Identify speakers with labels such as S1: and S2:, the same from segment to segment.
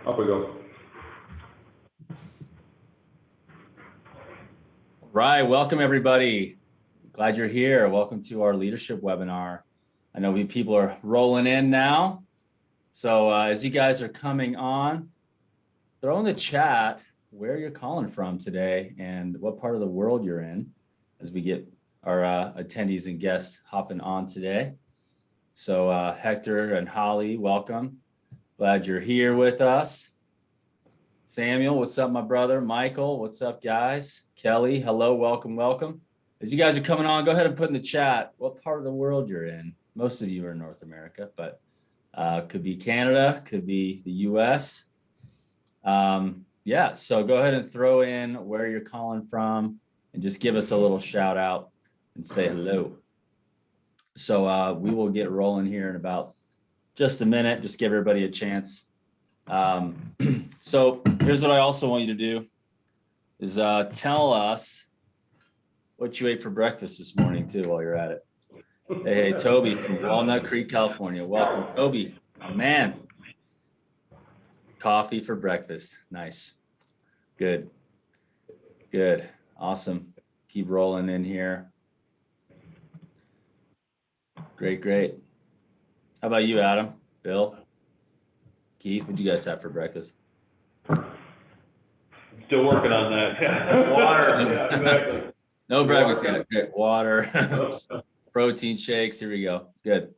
S1: Up we go.
S2: Right, welcome everybody. Glad you're here. Welcome to our leadership webinar. I know people are rolling in now. So as you guys are coming on, throw in the chat where you're calling from today and what part of the world you're in as we get our attendees and guests hopping on today. So Hector and Holly, welcome. Glad you're here with us. Samuel, what's up, my brother? Michael, what's up, guys? Kelly, hello, welcome, welcome. As you guys are coming on, go ahead and put in the chat what part of the world you're in. Most of you are in North America, but could be Canada, could be the US. Yeah, so go ahead and throw in where you're calling from and just give us a little shout out and say hello. So we will get rolling here in about just a minute, just give everybody a chance. So here's what I also want you to do is tell us what you ate for breakfast this morning too while you're at it. Hey, Toby from Walnut Creek, California. Welcome, Toby. Oh, man. Coffee for breakfast. Nice. Good. Good. Awesome. Keep rolling in here. Great, great. How about you, Adam? Bill? Keith, what'd you guys have for breakfast?
S1: Still working on that. Water. Yeah, exactly.
S2: No breakfast yet. Okay. Water, protein shakes. Here we go. Good.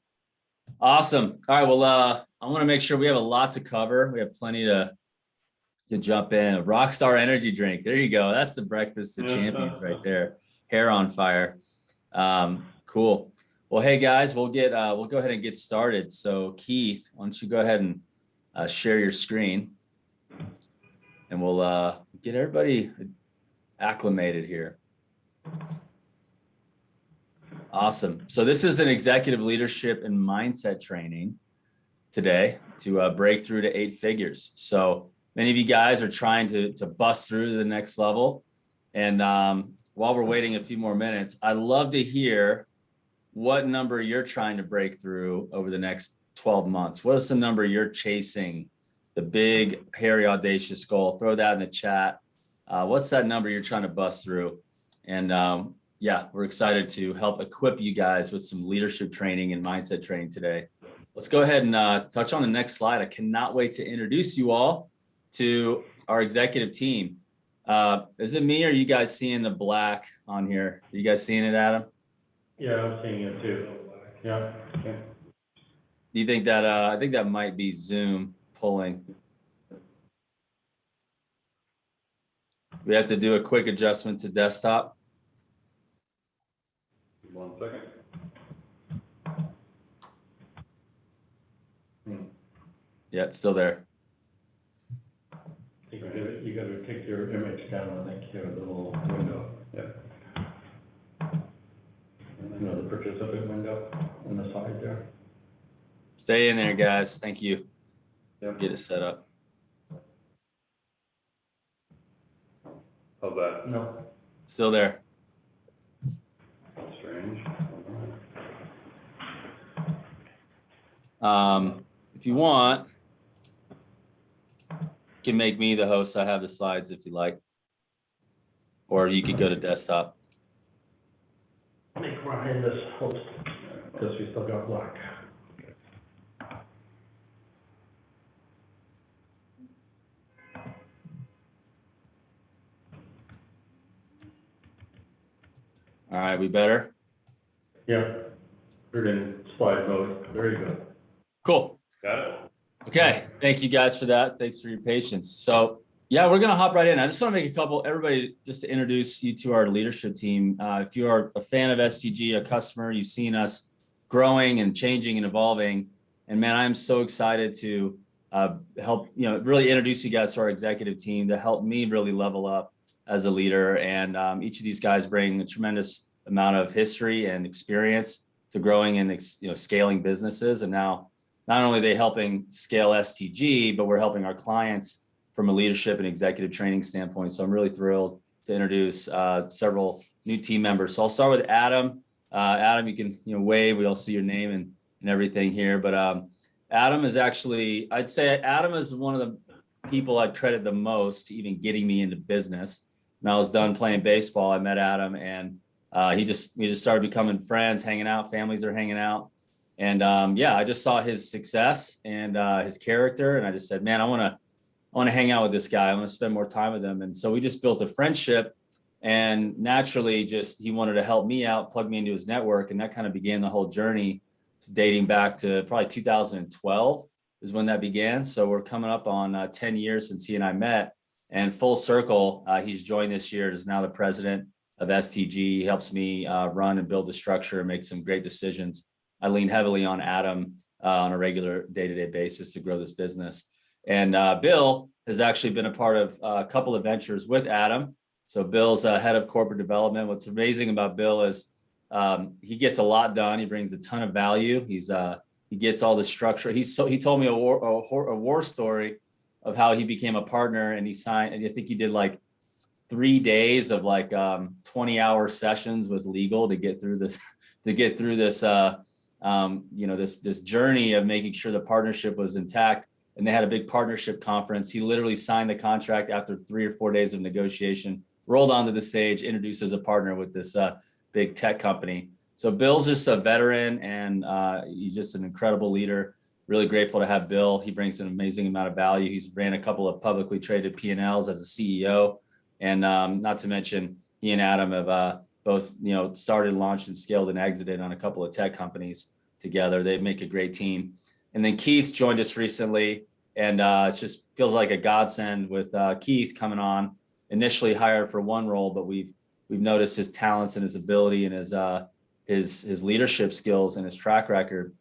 S2: Awesome. All right. Well, I want to make sure we have a lot to cover. We have plenty to jump in. A Rockstar energy drink. There you go. That's the breakfast of champions right there. Hair on fire. Cool. Well, hey guys, we'll go ahead and get started. So Keith, why don't you go ahead and share your screen, and we'll get everybody acclimated here. Awesome. So this is an executive leadership and mindset training today to break through to 8 figures. So many of you guys are trying to bust through to the next level. And while we're waiting a few more minutes, I'd love to hear what number you're trying to break through over the next 12 months. What is the number you're chasing? The big, hairy, audacious goal. Throw that in the chat. What's that number you're trying to bust through? And yeah, we're excited to help equip you guys with some leadership training and mindset training today. Let's go ahead and touch on the next slide. I cannot wait to introduce you all to our executive team. Is it me or are you guys seeing the black on here? Are you guys seeing it, Adam?
S1: Yeah, I'm seeing it too. Yeah. Okay.
S2: Do you think that, I think that might be Zoom pulling. We have to do a quick adjustment to desktop.
S1: 1 second.
S2: Yeah, it's still there.
S1: I think you got to take your image down, I think, here, the little window. Yeah. You know, the participant window on the side there.
S2: Stay in there, guys. Thank you.
S1: Yep.
S2: Get it set up.
S1: How's that? No.
S2: Still there.
S1: Strange.
S2: If you want, you can make me the host. I have the slides if you like. Or you could go to desktop.
S1: Make Ryan this host, because we still got black.
S2: All right, we better?
S1: Yeah, we're in slide mode. Very good.
S2: Cool.
S1: Got it.
S2: Okay, thank you guys for that. Thanks for your patience. So yeah, we're gonna hop right in. I just wanna make everybody, just to introduce you to our leadership team. If you are a fan of STG, a customer, you've seen us growing and changing and evolving. And man, I'm so excited to help, really introduce you guys to our executive team to help me really level up as a leader. And each of these guys bring a tremendous amount of history and experience to growing and scaling businesses. And now, not only are they helping scale STG, but we're helping our clients from a leadership and executive training standpoint. So I'm really thrilled to introduce several new team members. So I'll start with Adam. Adam, you can wave. We all see your name and everything here. But Adam is actually, I'd say Adam is one of the people I'd credit the most to even getting me into business. When I was done playing baseball, I met Adam, and we just started becoming friends, hanging out. Families are hanging out, and I just saw his success and his character, and I just said, man, I want to hang out with this guy. I want to spend more time with him, and so we just built a friendship. And naturally, just he wanted to help me out, plug me into his network, and that kind of began the whole journey, dating back to probably 2012 is when that began. So we're coming up on 10 years since he and I met, and full circle, he's joined this year, is now the president of STG. He helps me run and build the structure and make some great decisions. I lean heavily on Adam on a regular day-to-day basis to grow this business. And Bill has actually been a part of a couple of ventures with Adam. So Bill's head of corporate development. What's amazing about Bill is he gets a lot done. He brings a ton of value. He gets all the structure. He told me a war story of how he became a partner, and he signed. And I think he did like 3 days of like 20-hour sessions with legal to get through this this journey of making sure the partnership was intact. And they had a big partnership conference. He literally signed the contract after 3 or 4 days of negotiation, rolled onto the stage, introduced as a partner with this big tech company. So Bill's just a veteran, and he's just an incredible leader. Really grateful to have Bill. He brings an amazing amount of value. He's ran a couple of publicly traded P&Ls as a CEO. And not to mention, he and Adam have both started, launched, and scaled and exited on a couple of tech companies together. They make a great team. And then Keith's joined us recently, and it just feels like a godsend with Keith coming on. Initially hired for one role, but we've noticed his talents and his ability and his leadership skills and his track record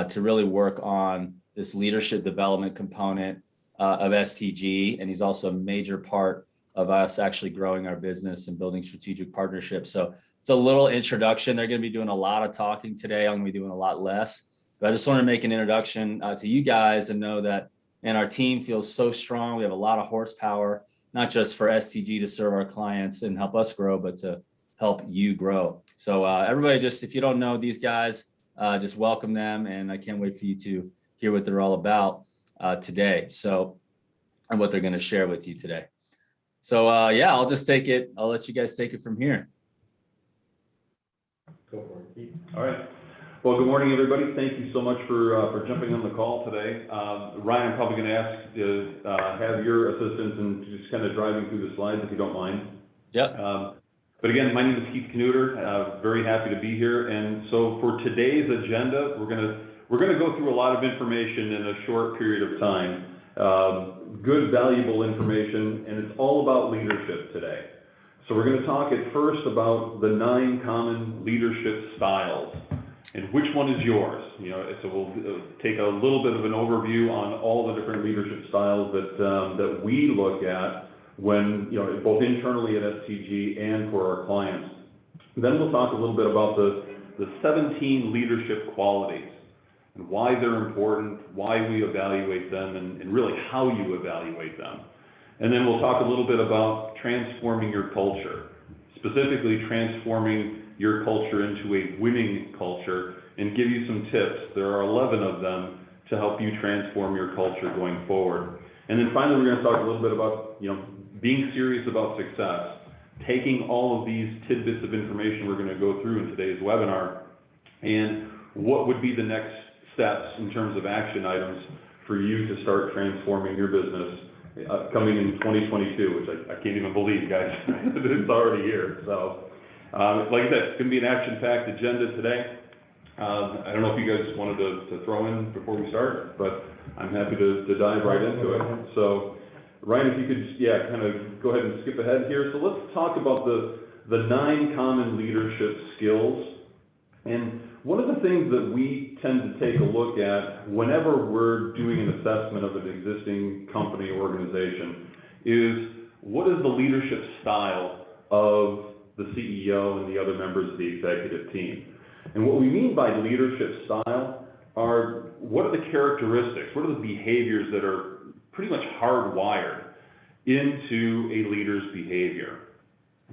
S2: to really work on this leadership development component of STG. And he's also a major part of us actually growing our business and building strategic partnerships. So it's a little introduction. They're going to be doing a lot of talking today. I'm going to be doing a lot less. But I just want to make an introduction to you guys and know that, man, our team feels so strong. We have a lot of horsepower, not just for STG to serve our clients and help us grow, but to help you grow. So everybody, just if you don't know these guys, just welcome them. And I can't wait for you to hear what they're all about today. So, and what they're going to share with you today. So I'll just take it. I'll let you guys take it from here.
S1: Go for it, Keith.
S3: All right. Well, good morning, everybody. Thank you so much for jumping on the call today. Ryan, I'm probably going to ask to have your assistance in just kind of driving through the slides, if you don't mind.
S2: Yep.
S3: But again, my name is Keith Knuter. Very happy to be here. And so for today's agenda, we're going to go through a lot of information in a short period of time. Good, valuable information, and it's all about leadership today. So we're going to talk at first about the 9 common leadership styles. And which one is yours? So we'll take a little bit of an overview on all the different leadership styles that we look at when, both internally at STG and for our clients. Then we'll talk a little bit about the 17 leadership qualities and why they're important, why we evaluate them, and really how you evaluate them. And then we'll talk a little bit about transforming your culture, specifically transforming your culture into a winning culture, and give you some tips. There are 11 of them to help you transform your culture going forward. And then finally, we're going to talk a little bit about, being serious about success, taking all of these tidbits of information we're going to go through in today's webinar, and what would be the next steps in terms of action items for you to start transforming your business coming in 2022, which I can't even believe, guys. It's already here. So, like I said, it's going to be an action-packed agenda today. I don't know if you guys wanted to throw in before we start, but I'm happy to dive right into it. So, Ryan, if you could, kind of go ahead and skip ahead here. So let's talk about the 9 common leadership skills. And one of the things that we tend to take a look at whenever we're doing an assessment of an existing company or organization is, what is the leadership style of the CEO and the other members of the executive team? And what we mean by leadership style are, what are the characteristics, what are the behaviors that are pretty much hardwired into a leader's behavior?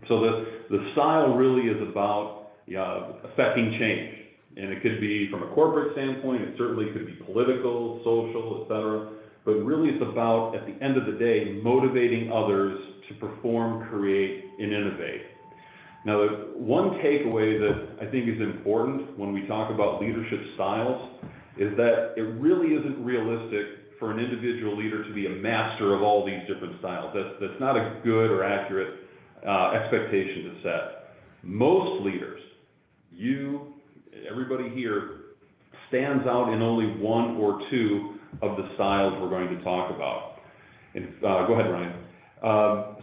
S3: So the style really is about affecting change. And it could be from a corporate standpoint, it certainly could be political, social, et cetera. but really it's about, at the end of the day, motivating others to perform, create, and innovate. Now, the one takeaway that I think is important when we talk about leadership styles is that it really isn't realistic for an individual leader to be a master of all these different styles. That's not a good or accurate expectation to set. Most leaders, everybody here, stands out in only one or two of the styles we're going to talk about. And go ahead, Ryan.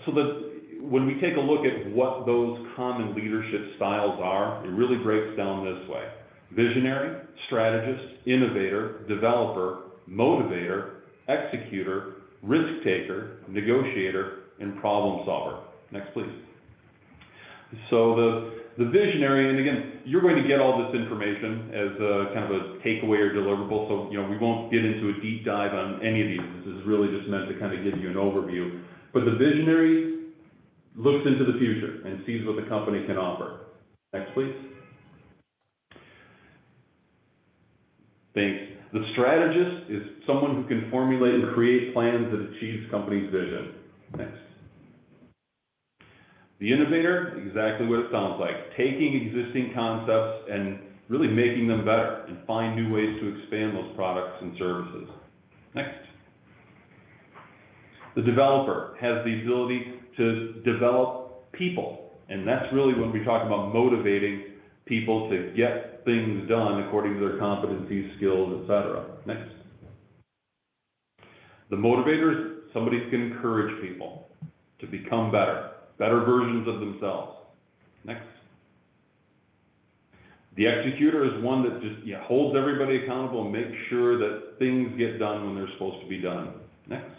S3: So that when we take a look at what those common leadership styles are, it really breaks down this way: visionary, strategist, innovator, developer, motivator, executor, risk taker, negotiator, and problem solver. Next, please. So the visionary, and again, you're going to get all this information as a kind of a takeaway or deliverable, so we won't get into a deep dive on any of these. This is really just meant to kind of give you an overview. But the visionary looks into the future and sees what the company can offer. Next, please. Thanks. The strategist is someone who can formulate and create plans that achieves company's vision. Next. The innovator, exactly what it sounds like, taking existing concepts and really making them better and find new ways to expand those products and services. Next. The developer has the ability to develop people, and that's really when we talk about motivating people to get things done according to their competencies, skills, etc. Next. The motivator is somebody who can encourage people to become better versions of themselves. Next. The executor is one that just holds everybody accountable and makes sure that things get done when they're supposed to be done. Next.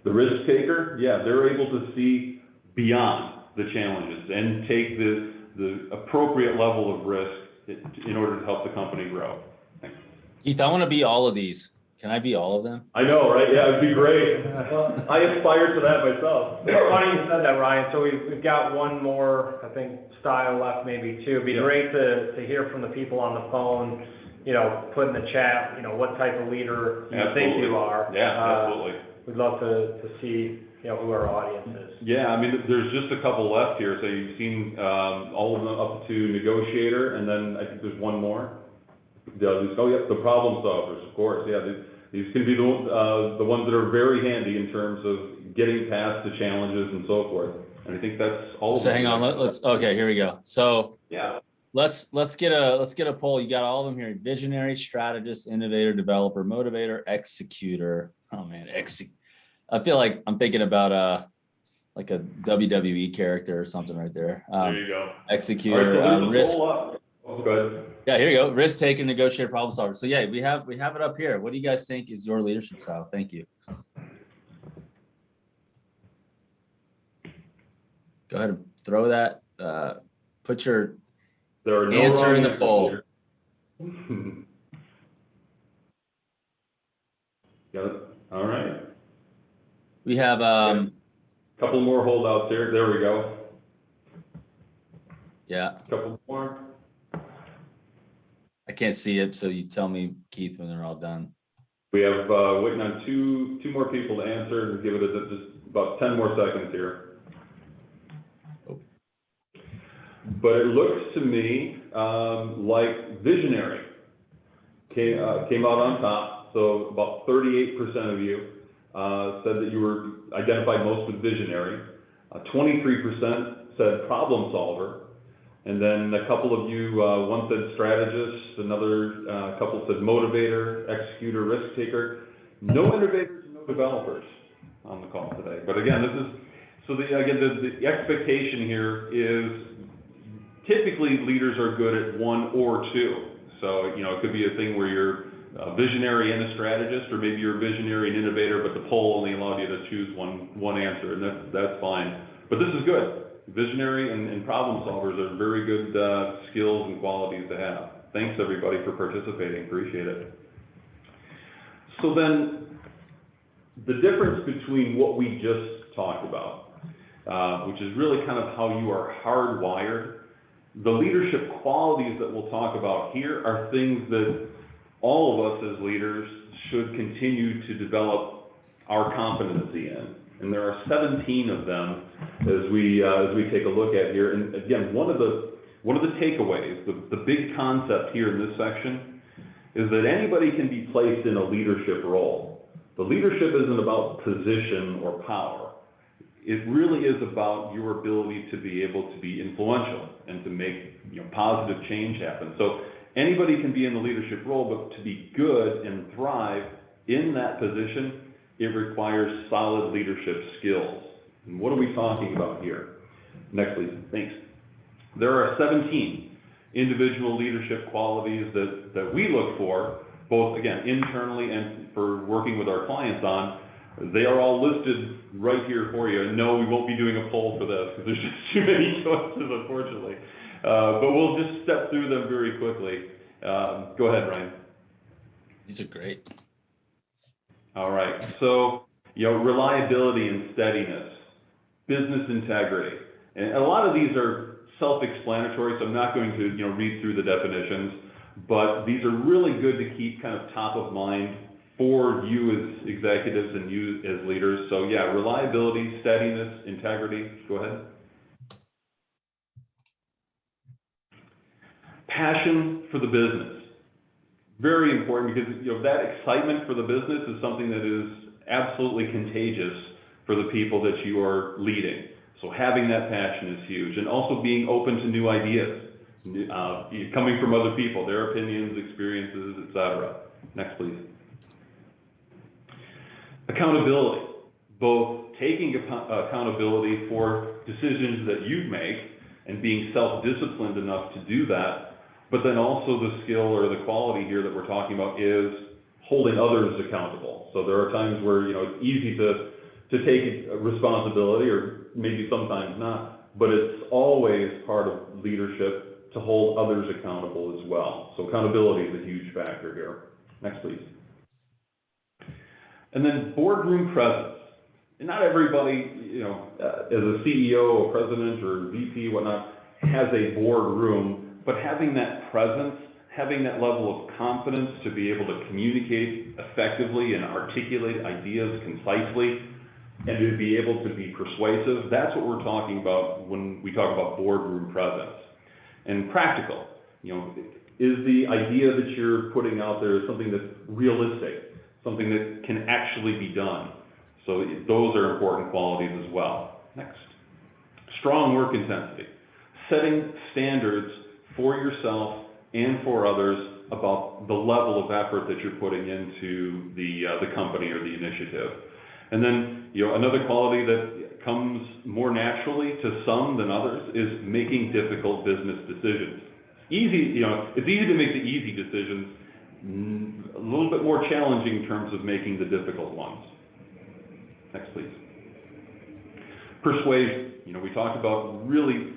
S3: The risk taker, they're able to see beyond the challenges and take the appropriate level of risk in order to help the company grow. Thanks.
S2: Keith, I want to be all of these. Can I be all of them?
S4: I know, right? Yeah, it'd be great. I aspire to that myself.
S5: It's funny you said that, Ryan. So we've got one more, I think, style left, maybe two. It'd be great to hear from the people on the phone, put in the chat, what type of leader you think you are.
S3: Yeah, absolutely.
S5: We'd love to see, who our audience is.
S3: Yeah, I mean, there's just a couple left here. So you've seen all of them up to negotiator, and then I think there's one more. The problem solvers, of course. Yeah, these can be the ones that are very handy in terms of getting past the challenges and so forth. And I think that's all.
S2: So hang on, okay, here we go. So
S3: yeah,
S2: let's get a poll. You got all of them here: visionary, strategist, innovator, developer, motivator, executor. Oh man, I feel like I'm thinking about like a WWE character or something right there.
S3: There you go.
S2: Executor,
S3: right, so
S2: risk.
S3: Oh, go ahead.
S2: Yeah, here you go. Risk taker, negotiator, problem solver. So yeah, we have it up here. What do you guys think is your leadership style? Thank you. Go ahead and throw that. Put your answer in the poll.
S3: Yeah. All right.
S2: We have
S3: a couple more holdouts here. There we go.
S2: Yeah.
S3: A couple more.
S2: I can't see it, so you tell me, Keith, when they're all done.
S3: We have waiting on two more people to answer. Give it just about 10 more seconds here.
S2: Oh.
S3: But it looks to me like visionary came out on top. So about 38% of you said that you were identified most with visionary. 23% said problem solver. And then a couple of you, one said strategist, another couple said motivator, executor, risk taker. No innovators, no developers on the call today. But again, the expectation here is typically leaders are good at one or two. So, it could be a thing where you're a visionary and a strategist, or maybe you're a visionary and innovator, but the poll only allowed you to choose one answer, and that's fine. But this is good. Visionary and problem solvers are very good skills and qualities to have. Thanks everybody for participating, appreciate it. So then, the difference between what we just talked about, which is really kind of how you are hardwired, the leadership qualities that we'll talk about here are things that all of us as leaders should continue to develop our competency in. And there are 17 of them as we take a look at here. And again, one of the takeaways, the big concept here in this section is that anybody can be placed in a leadership role. The leadership isn't about position or power. It really is about your ability to be able to be influential and to make positive change happen. So anybody can be in the leadership role, but to be good and thrive in that position, it requires solid leadership skills. And what are we talking about here? Next, please. Thanks. There are 17 individual leadership qualities that we look for, both, again, internally and for working with our clients on. They are all listed right here for you. And no, we won't be doing a poll for this because there's just too many choices, unfortunately. But we'll just step through them very quickly. Go ahead, Ryan.
S2: These are great.
S3: All right. So, reliability and steadiness, business integrity. And a lot of these are self-explanatory, so I'm not going to, read through the definitions, but these are really good to keep kind of top of mind for you as executives and you as leaders. So yeah, reliability, steadiness, integrity. Go ahead. Passion for the business. Very important because that excitement for the business is something that is absolutely contagious for the people that you are leading. So having that passion is huge, and also being open to new ideas, coming from other people, their opinions, experiences, etc. Next, please. Accountability, both taking accountability for decisions that you make and being self-disciplined enough to do that. But then also the skill or the quality here that we're talking about is holding others accountable. So there are times where it's easy to take responsibility, or maybe sometimes not, but it's always part of leadership to hold others accountable as well. So accountability is a huge factor here. Next, please. And then boardroom presence. And not everybody, as a CEO or president or VP, whatnot, has a boardroom. But having that presence, having that level of confidence to be able to communicate effectively and articulate ideas concisely, and to be able to be persuasive, that's what we're talking about when we talk about boardroom presence. And practical, is the idea that you're putting out there something that's realistic, something that can actually be done. So those are important qualities as well. Next. Strong work intensity, setting standards for yourself and for others about the level of effort that you're putting into the company or the initiative. And then, another quality that comes more naturally to some than others is making difficult business decisions. It's easy to make the easy decisions, a little bit more challenging in terms of making the difficult ones. Next, please. Persuasion. We talked about really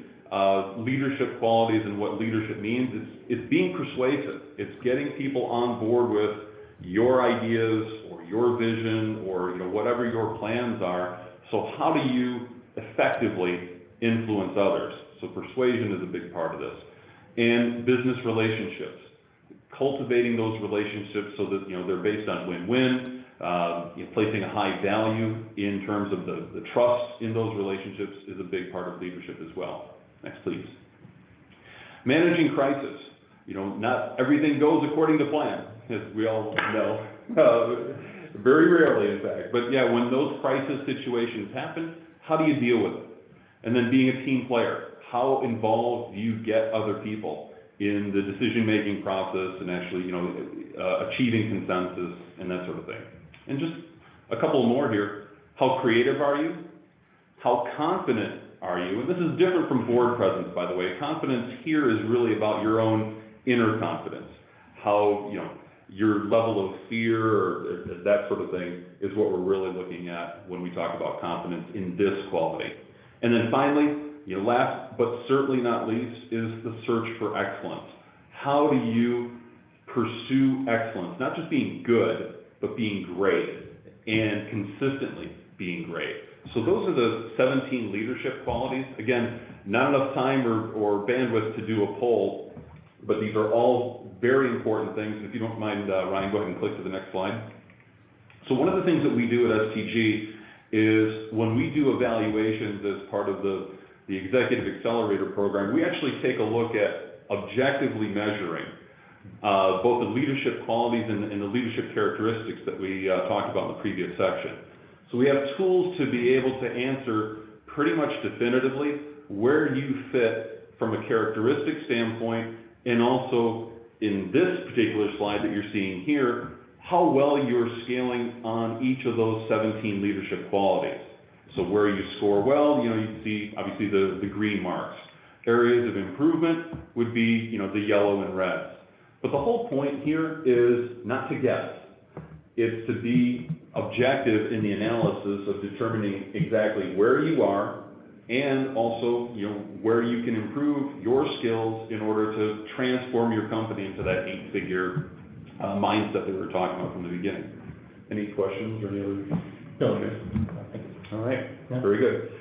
S3: leadership qualities and what leadership means. It's being persuasive. It's getting people on board with your ideas or your vision or whatever your plans are. So how do you effectively influence others? So persuasion is a big part of this. And business relationships, cultivating those relationships so that they're based on win-win, placing a high value in terms of the trust in those relationships is a big part of leadership as well. Next, please. Managing crisis. Not everything goes according to plan, as we all know. Very rarely, in fact. But yeah, when those crisis situations happen, how do you deal with it? And then being a team player. How involved do you get other people in the decision-making process and actually, achieving consensus and that sort of thing. And just a couple more here. How creative are you? How confident are you? And this is different from board presence, by the way. Confidence here is really about your own inner confidence. How, your level of fear or that sort of thing is what we're really looking at when we talk about confidence in this quality. And then finally, last but certainly not least, is the search for excellence. How do you pursue excellence? Not just being good, but being great and consistently being great. So those are the 17 leadership qualities. Again, not enough time or bandwidth to do a poll, but these are all very important things. If you don't mind, Ryan, go ahead and click to the next slide. So one of the things that we do at STG is when we do evaluations as part of the Executive Accelerator program, we actually take a look at objectively measuring both the leadership qualities and the leadership characteristics that we talked about in the previous section. So we have tools to be able to answer pretty much definitively where you fit from a characteristic standpoint, and also in this particular slide that you're seeing here, how well you're scaling on each of those 17 leadership qualities. So where you score well, you know, you see obviously the green marks. Areas of improvement would be, you know, the yellow and red. But the whole point here is not to guess. It's to be objective in the analysis of determining exactly where you are, and also, you know, where you can improve your skills in order to transform your company into that 8-figure mindset that we were talking about from the beginning. Any questions or any other?
S1: No, okay.
S3: All right,
S1: Yeah.
S3: very good.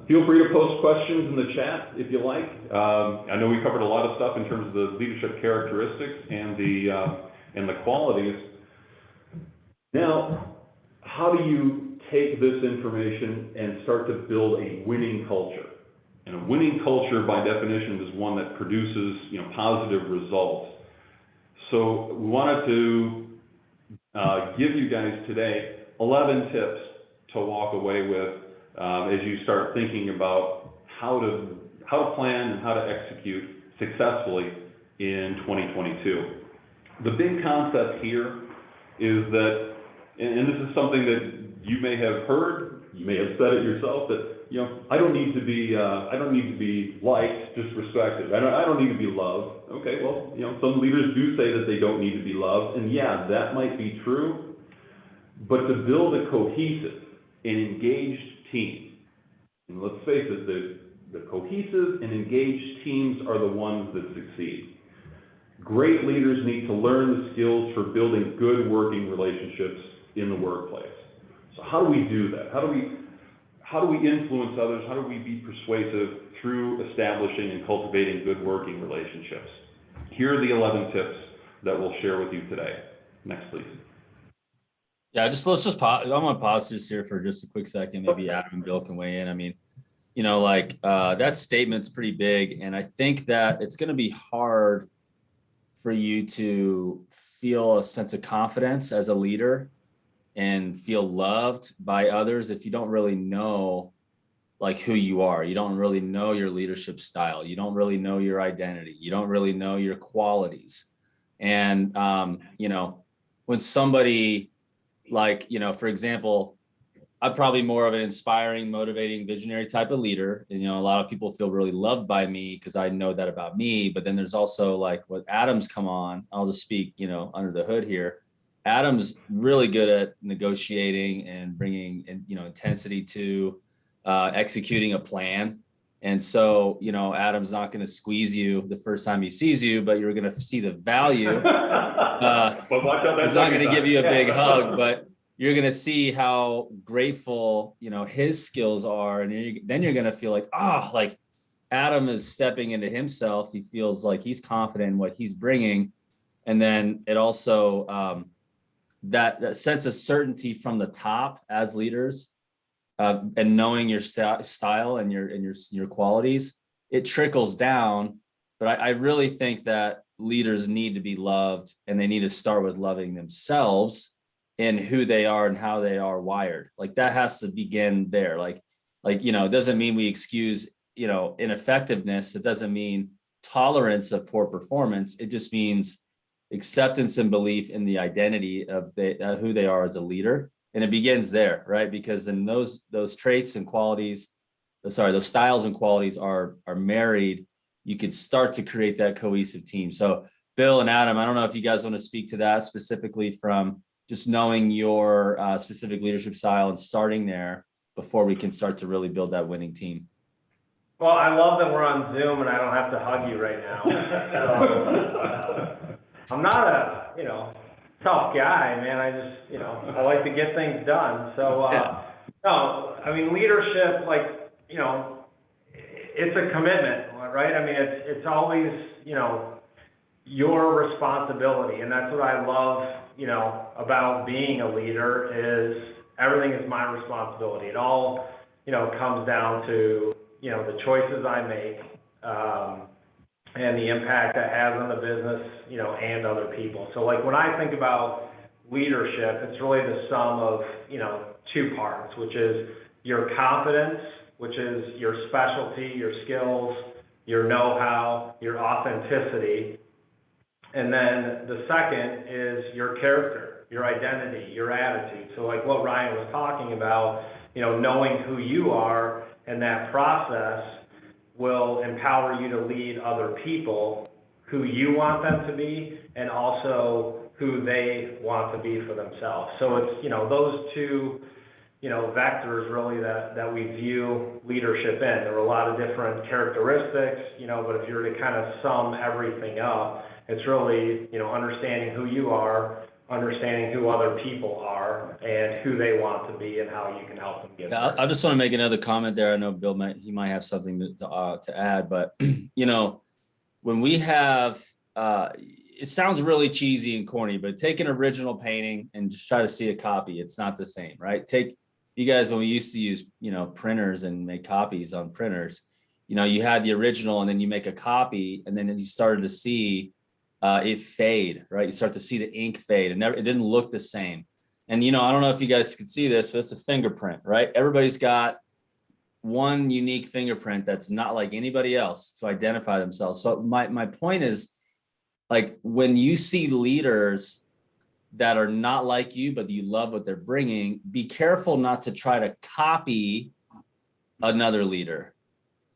S3: Feel free to post questions in the chat if you like. I know we covered a lot of stuff in terms of the leadership characteristics and the qualities. Now, how do you take this information and start to build a winning culture? And a winning culture, by definition, is one that produces, you know, positive results. So we wanted to give you guys today 11 tips to walk away with as you start thinking about how to plan and how to execute successfully in 2022. The big concept here is that, and this is something that you may have heard, you may have said it yourself, that, you know, I don't need to be liked, just respected. I don't need to be loved. Okay, well, you know, some leaders do say that they don't need to be loved, and yeah, that might be true. But to build a cohesive and engaged team, and let's face it, the cohesive and engaged teams are the ones that succeed. Great leaders need to learn the skills for building good working relationships in the workplace. So how do we do that? How do we influence others? How do we be persuasive through establishing and cultivating good working relationships? Here are the 11 tips that we'll share with you today. Next, please.
S2: Yeah, let's just pause. I'm gonna pause this here for just a quick second. Maybe Adam and Bill can weigh in. I mean, you know, like that statement's pretty big, and I think that it's gonna be hard for you to feel a sense of confidence as a leader and feel loved by others if you don't really know like who you are. You don't really know your leadership style. You don't really know your identity. You don't really know your qualities. And, you know, when somebody like, you know, for example, I'm probably more of an inspiring, motivating, visionary type of leader. And, you know, a lot of people feel really loved by me because I know that about me. But then there's also like what Adam's come on. I'll just speak, you know, under the hood here. Adam's really good at negotiating and bringing, you know, intensity to executing a plan. And so, you know, Adam's not going to squeeze you the first time he sees you, but you're going to see the value.
S3: But watch out,
S2: he's not going to give you a big hug, but you're going to see how grateful, you know, his skills are. And then you're going to feel like, like Adam is stepping into himself. He feels like he's confident in what he's bringing. And then it also, that sense of certainty from the top as leaders, and knowing your style and your qualities, it trickles down. But I really think that leaders need to be loved, and they need to start with loving themselves and who they are and how they are wired. Like that has to begin there. Like, you know, it doesn't mean we excuse, you know, ineffectiveness. It doesn't mean tolerance of poor performance. It just means acceptance and belief in the identity of who they are as a leader. And it begins there, right? Because then those traits and qualities, those styles and qualities are married, you could start to create that cohesive team. So Bill and Adam, I don't know if you guys want to speak to that specifically from just knowing your specific leadership style and starting there before we can start to really build that winning team.
S5: Well, I love that we're on Zoom and I don't have to hug you right now. So, I'm not a, you know, tough guy, man. I just, you know, I like to get things done. So, no, I mean, leadership, like, you know, it's a commitment, right? I mean, it's always, you know, your responsibility. And that's what I love, about being a leader is everything is my responsibility. It all, comes down to, the choices I make, and the impact that has on the business, and other people. So like when I think about leadership, it's really the sum of, two parts, which is your competence, which is your specialty, your skills, your know-how, your authenticity. And then the second is your character, your identity, your attitude. So like what Ryan was talking about, knowing who you are, and that process will empower you to lead other people who you want them to be, and also who they want to be for themselves. So it's, those two, vectors really that we view leadership in. There are a lot of different characteristics, but if you were to kind of sum everything up, it's really, understanding who you are, understanding who other people are, and who they want to be, and how you can help them get there.
S2: I just want to make another comment there. I know Bill might have something to add, but when we have, it sounds really cheesy and corny, but take an original painting and just try to see a copy. It's not the same, right? You guys, when we used to use, printers and make copies on printers, you had the original and then you make a copy, and then you started to see it fade, right? You start to see the ink fade, and it didn't look the same. And, I don't know if you guys could see this, but it's a fingerprint, right? Everybody's got one unique fingerprint that's not like anybody else to identify themselves. So my point is, like, when you see leaders that are not like you, but you love what they're bringing, be careful not to try to copy another leader,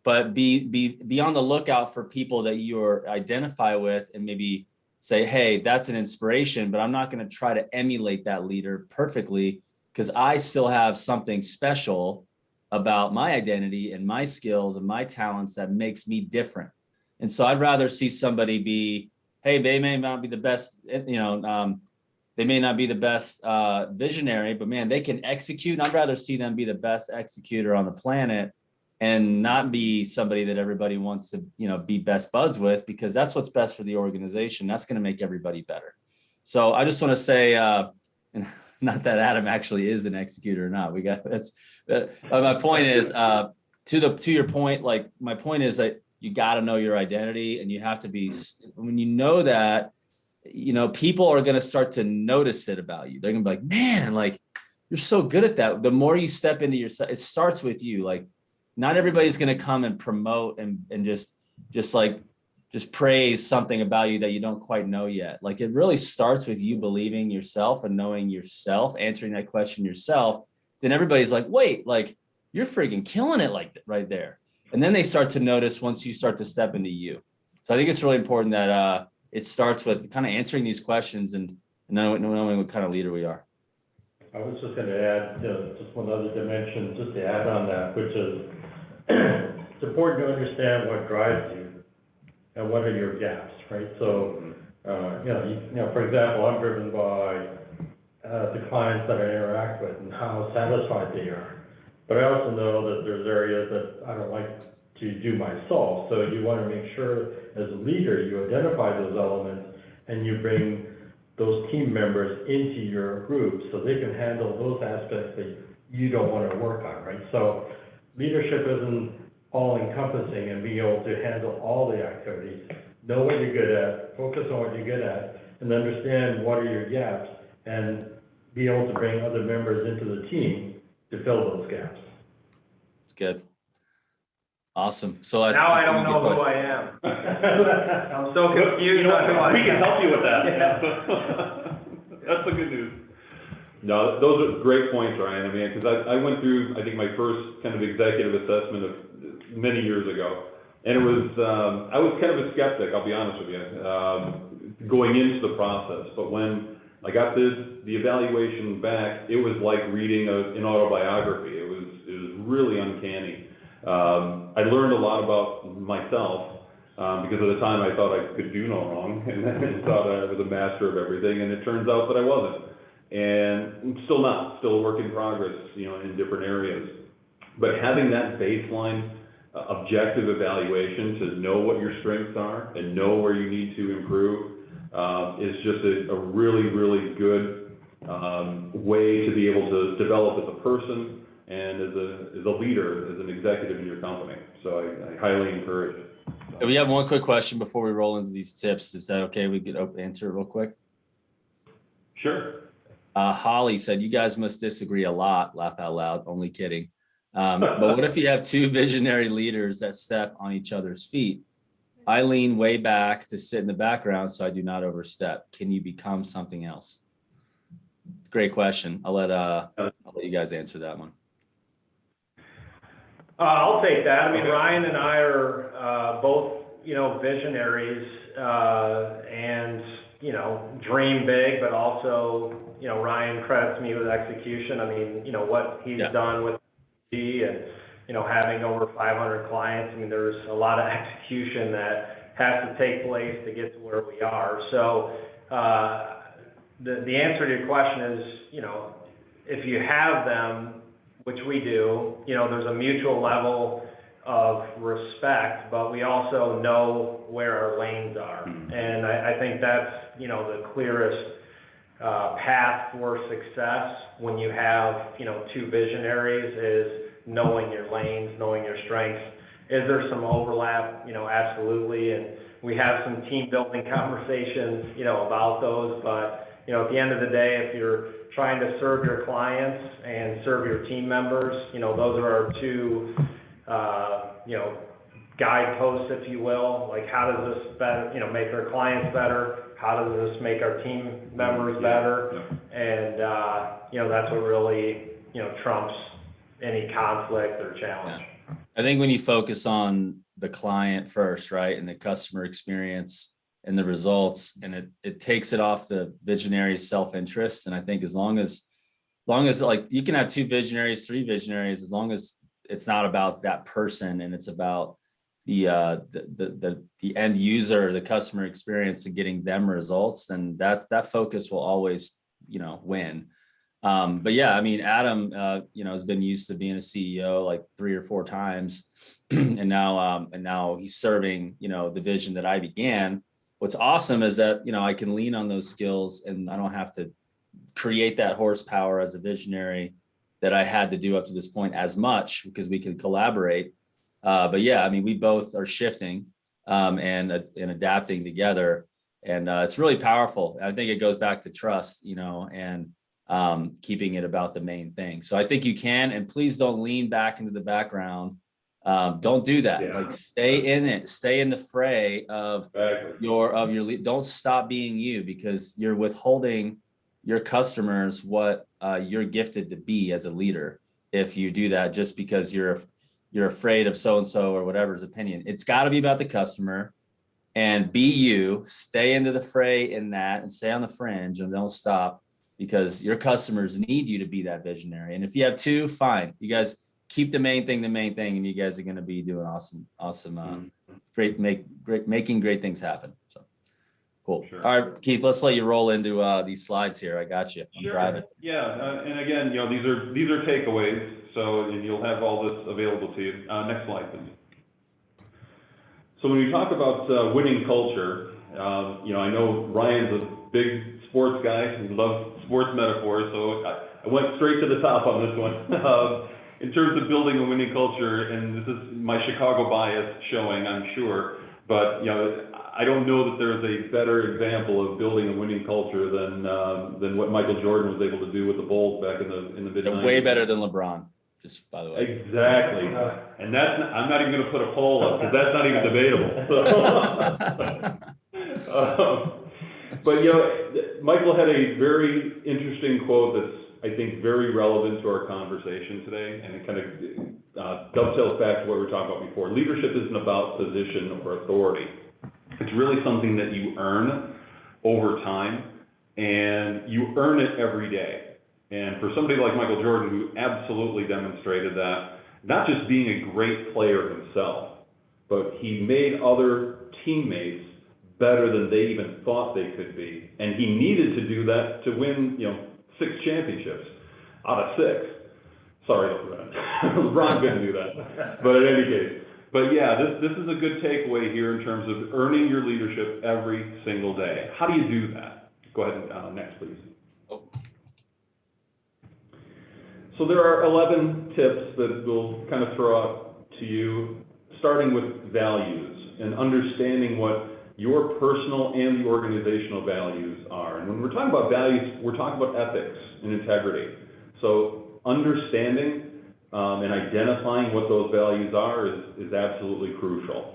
S2: but be on the lookout for people that you identify with, and maybe say, hey, that's an inspiration, but I'm not going to try to emulate that leader perfectly, because I still have something special about my identity and my skills and my talents that makes me different. And so I'd rather see somebody be, hey, they may not be the best, they may not be the best visionary, but man, they can execute. And I'd rather see them be the best executor on the planet, and not be somebody that everybody wants to, be best buds with, because that's what's best for the organization. That's going to make everybody better. So I just want to say, and not that Adam actually is an executor or not. My point is, to your point, like my point is that you got to know your identity, and you have to be, when you know that, people are going to start to notice it about you. They're going to be like, man, like, you're so good at that. The more you step into yourself, it starts with you. Like, not everybody's going to come and promote and just praise something about you that you don't quite know yet. Like, it really starts with you believing yourself and knowing yourself, answering that question yourself. Then everybody's like, wait, like, you're freaking killing it, like, right there. And then they start to notice once you start to step into you. So I think it's really important that it starts with kind of answering these questions and knowing what kind of leader we are.
S1: I was just going to add just one other dimension, just to add on that, which is it's important to understand what drives you and what are your gaps, right? So, for example, I'm driven by the clients that I interact with and how satisfied they are. But I also know that there's areas that I don't like to do myself. So you want to make sure as a leader, you identify those elements and you bring those team members into your group so they can handle those aspects that you don't want to work on, right? So leadership isn't all encompassing, and being able to handle all the activities. Know what you're good at, focus on what you're good at, and understand what are your gaps, and be able to bring other members into the team to fill those gaps.
S2: It's good. Awesome. So
S5: now I don't know who I am. I'm so confused on who I am.
S4: We can help you with that.
S5: Yeah.
S3: That's the good news. No, those are great points, Ryan. I mean, because I went through, I think, my first kind of executive assessment of many years ago, and it was, I was kind of a skeptic, I'll be honest with you, going into the process. But when I got the evaluation back, it was like reading an autobiography. It was really uncanny. I learned a lot about myself, because at the time I thought I could do no wrong, and then I thought I was a master of everything, and it turns out that I wasn't. And still not, still a work in progress, in different areas. But having that baseline objective evaluation to know what your strengths are and know where you need to improve is just a really, really good way to be able to develop as a person and as a leader, as an executive in your company. So I highly encourage it.
S2: We have one quick question before we roll into these tips. Is that okay? We could answer it real quick.
S3: Sure.
S2: Holly said, you guys must disagree a lot. Laugh out loud. Only kidding. But what if you have two visionary leaders that step on each other's feet? I lean way back to sit in the background so I do not overstep. Can you become something else? Great question. I'll let you guys answer that one.
S5: I'll take that. I mean, Ryan and I are both, visionaries and, dream big, but also, Ryan credits me with execution. I mean, what he's done with me and, having over 500 clients, I mean, there's a lot of execution that has to take place to get to where we are. So the answer to your question is, if you have them, which we do, there's a mutual level of respect, but we also know where our lanes are. And I think that's, the clearest path for success when you have, two visionaries is knowing your lanes, knowing your strengths. Is there some overlap? Absolutely. And we have some team building conversations, about those, but at the end of the day, if you're trying to serve your clients and serve your team members, those are our two, guideposts, if you will. Like, how does this better, make our clients better? How does this make our team members better? And, that's what really, trumps any conflict or challenge.
S2: Yeah. I think when you focus on the client first, right, and the customer experience and the results, and it takes it off the visionary self-interest. And I think as long as like you can have two visionaries, three visionaries, as long as it's not about that person and it's about the end user, the customer experience and getting them results, then that focus will always, win. But yeah, I mean, Adam, has been used to being a CEO like 3 or 4 times, and now he's serving, the vision that I began. What's awesome is that, I can lean on those skills and I don't have to create that horsepower as a visionary that I had to do up to this point as much, because we can collaborate. But yeah, I mean, we both are shifting and adapting together, and it's really powerful. I think it goes back to trust, and keeping it about the main thing. So I think you can, and please don't lean back into the background. Don't do that.
S3: Yeah.
S2: Like, stay in it, stay in the fray of your lead. Don't stop being you, because you're withholding your customers what you're gifted to be as a leader. If you do that just because you're afraid of so-and-so or whatever's opinion, it's got to be about the customer, and be you, stay into the fray in that, and stay on the fringe, and don't stop, because your customers need you to be that visionary. And if you have two, fine. You guys keep the main thing, and you guys are going to be doing awesome, making great things happen. So cool.
S3: Sure.
S2: All right, Keith, let's let you roll into these slides here. I got you. I'm driving.
S3: Yeah, and again, these are takeaways. So, and you'll have all this available to you. Next slide, please. So when we talk about winning culture, I know Ryan's a big sports guy. He loves sports metaphors, so I went straight to the top on this one. In terms of building a winning culture, and this is my Chicago bias showing, I'm sure, but I don't know that there's a better example of building a winning culture than what Michael Jordan was able to do with the Bulls back in the mid-90s.
S2: Way better than LeBron, just by the way.
S3: Exactly, and I'm not even going to put a poll up, because that's not even debatable. But Michael had a very interesting quote that's, I think, very relevant to our conversation today, and it kind of dovetails back to what we were talking about before. Leadership isn't about position or authority. It's really something that you earn over time, and you earn it every day. And for somebody like Michael Jordan, who absolutely demonstrated that, not just being a great player himself, but he made other teammates better than they even thought they could be. And he needed to do that to win, 6 championships out of 6. Sorry, LeBron. LeBron couldn't do that. But in any case, But yeah, this is a good takeaway here in terms of earning your leadership every single day. How do you do that? Go ahead, next, please. So there are 11 tips that we'll kind of throw out to you, starting with values and understanding what your personal and the organizational values are. And when we're talking about values, we're talking about ethics and integrity. So understanding and identifying what those values are is absolutely crucial.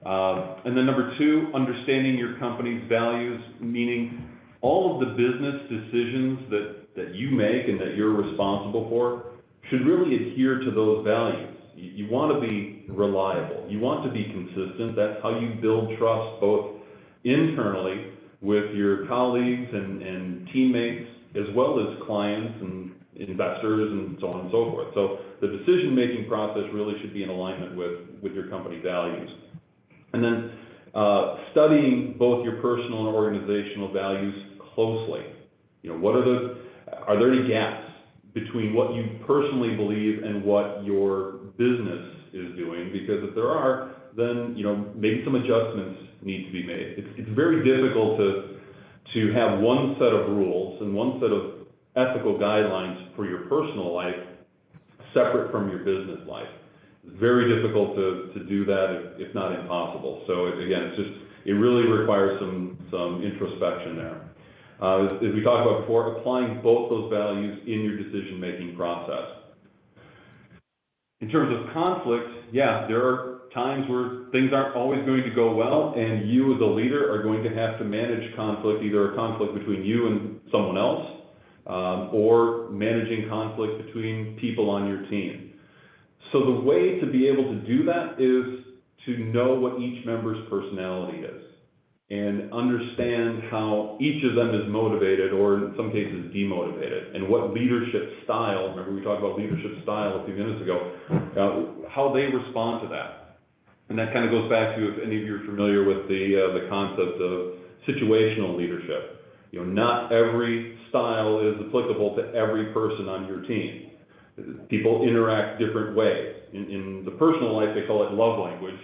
S3: And then number two, understanding your company's values, meaning all of the business decisions that you make and that you're responsible for should really adhere to those values. You want to be reliable. You want to be consistent. That's how you build trust, both internally with your colleagues and teammates, as well as clients and investors and so on and so forth. So the decision-making process really should be in alignment with your company values. And then studying both your personal and organizational values closely. You know, are there any gaps between what you personally believe and what your business is doing? Because if there are, then, you know, maybe some adjustments need to be made. It's very difficult to have one set of rules and one set of ethical guidelines for your personal life separate from your business life. It's very difficult to do that, if not impossible. So again, it really requires some introspection there. As we talked about before, applying both those values in your decision-making process. In terms of conflict, yeah, there are times where things aren't always going to go well, and you as a leader are going to have to manage conflict, either a conflict between you and someone else, or managing conflict between people on your team. So the way to be able to do that is to know what each member's personality is and understand how each of them is motivated, or in some cases demotivated, and what leadership style, remember we talked about leadership style a few minutes ago, how they respond to that. And that kind of goes back to, if any of you are familiar with the concept of situational leadership. You know, not every style is applicable to every person on your team. People interact different ways. In the personal life, they call it love language.